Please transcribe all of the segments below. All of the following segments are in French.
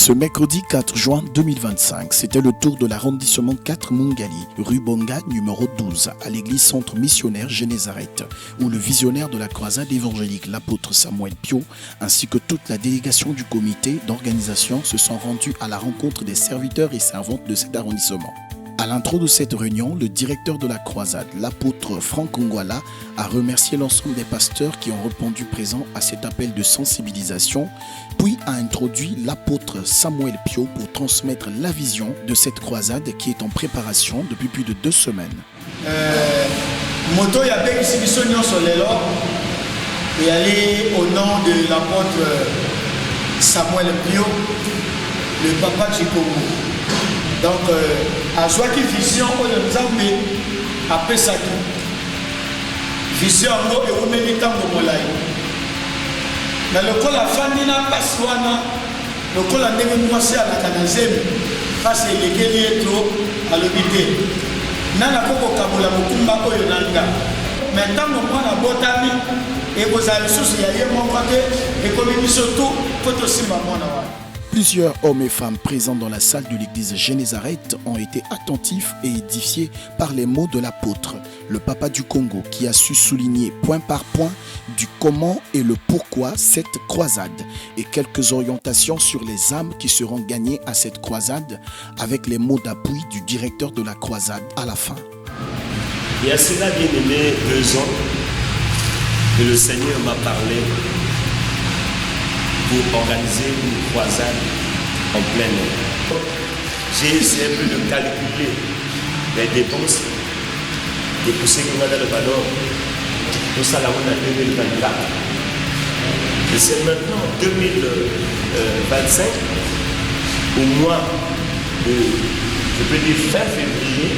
Ce mercredi 4 juin 2025, c'était le tour de l'arrondissement 4 Mungali, rue Bonga numéro 12, à l'église centre missionnaire Génézareth, où le visionnaire de la croisade évangélique, l'apôtre Samuel Pio, ainsi que toute la délégation du comité d'organisation se sont rendus à la rencontre des serviteurs et servantes de cet arrondissement. À l'intro de cette réunion, le directeur de la croisade, l'apôtre Franck Ngwala, a remercié l'ensemble des pasteurs qui ont répondu présents à cet appel de sensibilisation, puis a introduit l'apôtre Samuel Pio pour transmettre la vision de cette croisade qui est en préparation depuis plus de 2 semaines. Moto ya bekisi biso nyonso lelo et aller au nom de l'apôtre Samuel Pio, le papa du Congo. Donc, à Joaki Vision, on nous a fait après ça. Vision, et on met les temps au Molaï. Mais le col a famille n'a pas soin, le col a négocié à la Canazem, parce que les guerriers trop à l'obité. Nana Koko Kabola Mukumba Oyonanga. Maintenant, on prend la botanie et vous avez sous mon côté et comme il dit surtout, faut aussi maman. Plusieurs hommes et femmes présents dans la salle de l'église Génézareth ont été attentifs et édifiés par les mots de l'apôtre, le papa du Congo, qui a su souligner point par point du comment et le pourquoi cette croisade et quelques orientations sur les âmes qui seront gagnées à cette croisade avec les mots d'appui du directeur de la croisade à la fin. Il y a cela bien aimé 2 ans que le Seigneur m'a parlé pour organiser une croisade en plein air. J'ai essayé un peu de calculer les dépenses et pousser qu'on a dans le ballon. Tout ça là on a 2024. Et c'est maintenant 2025, au mois de, je peux dire fin février,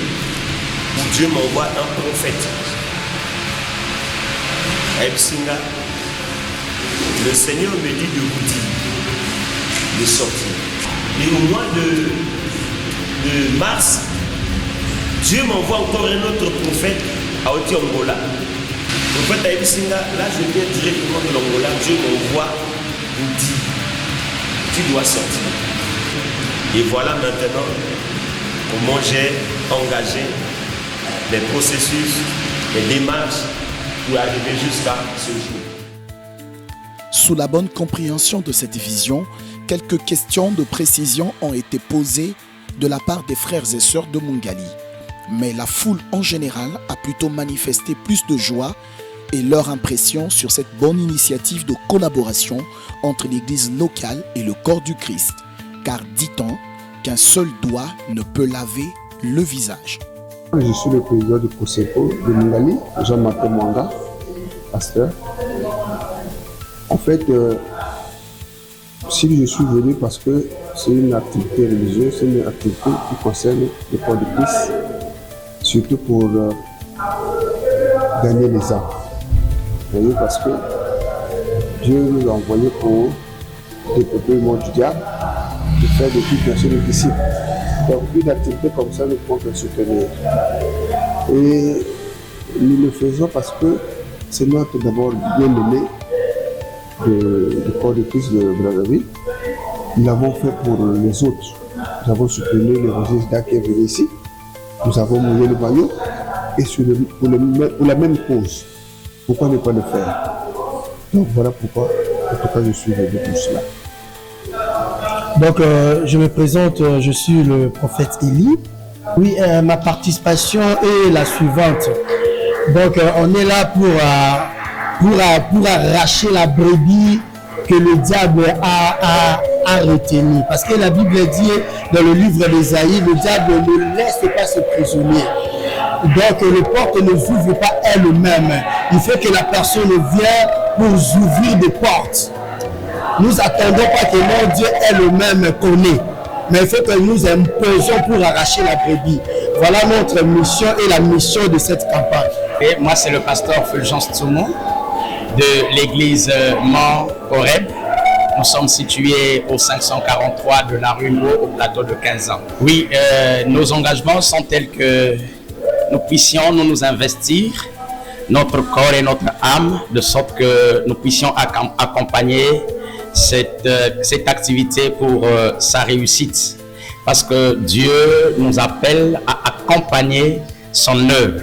où Dieu m'envoie un prophète. Epsinga. Le Seigneur me dit de vous dire, de sortir. Et au mois de mars, Dieu m'envoie encore un autre prophète à Oti-Angola. Le prophète Aïbissinga, là je viens directement de l'Angola, Dieu m'envoie vous dire, tu dois sortir. Et voilà maintenant comment j'ai engagé les processus, les démarches pour arriver jusqu'à ce jour. Sous la bonne compréhension de cette vision, quelques questions de précision ont été posées de la part des frères et sœurs de Mungali. Mais la foule en général a plutôt manifesté plus de joie et leur impression sur cette bonne initiative de collaboration entre l'église locale et le corps du Christ. Car dit-on qu'un seul doigt ne peut laver le visage. Je suis le président du Conseil de Mungali, Jean-Marc Mwanga, pasteur. En fait, si je suis venu parce que c'est une activité religieuse, c'est une activité qui concerne le corps de Christ, surtout pour gagner les âmes. Vous voyez, parce que Dieu nous a envoyés pour développer le monde du diable, de faire de toutes nations des disciples. Donc une activité comme ça, nous pouvons le soutenir. Et nous le faisons parce que c'est notre d'abord bien-aimé, du corps de Christ de Brazzaville. Nous l'avons fait pour les autres. Nous avons soutenu les registres qui est venu ici. Nous avons mouillé le maillot et pour la même cause. Pourquoi ne pas le faire? Donc voilà pourquoi, en tout cas, je suis venu pour cela. Donc je me présente, je suis le prophète Élie. Oui, ma participation est la suivante. Donc on est là pour arracher la brebis que le diable a retenue. Parce que la Bible dit dans le livre d'Ésaïe, le diable ne laisse pas se prisonnier. Donc les portes ne s'ouvrent pas elles-mêmes. Il faut que la personne vienne pour ouvrir des portes. Nous attendons pas que mon Dieu elle-même connaît. Mais il faut que nous imposions pour arracher la brebis. Voilà notre mission et la mission de cette campagne. Et moi, c'est le pasteur Fulgence Tsoumo de l'église Mont-Horeb. Nous sommes situés au 543 de la rue Ngo, au plateau de 15 ans. Oui, nos engagements sont tels que nous puissions nous investir, notre corps et notre âme, de sorte que nous puissions accompagner cette activité pour sa réussite. Parce que Dieu nous appelle à accompagner son œuvre.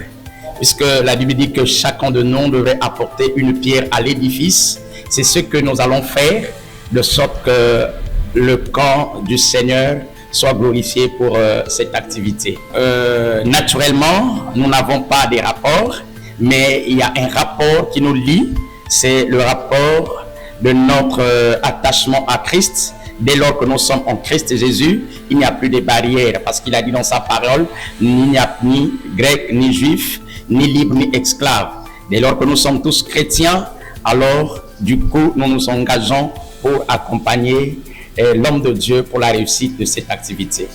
Puisque la Bible dit que chacun de nous devrait apporter une pierre à l'édifice. C'est ce que nous allons faire, de sorte que le camp du Seigneur soit glorifié pour cette activité. Naturellement, nous n'avons pas des rapports, mais il y a un rapport qui nous lie. C'est le rapport de notre attachement à Christ. Dès lors que nous sommes en Christ Jésus, il n'y a plus de barrières, parce qu'il a dit dans sa parole, il n'y a ni grec, ni juif, ni libre, ni esclave. Dès lors que nous sommes tous chrétiens, alors du coup, nous nous engageons pour accompagner l'homme de Dieu pour la réussite de cette activité.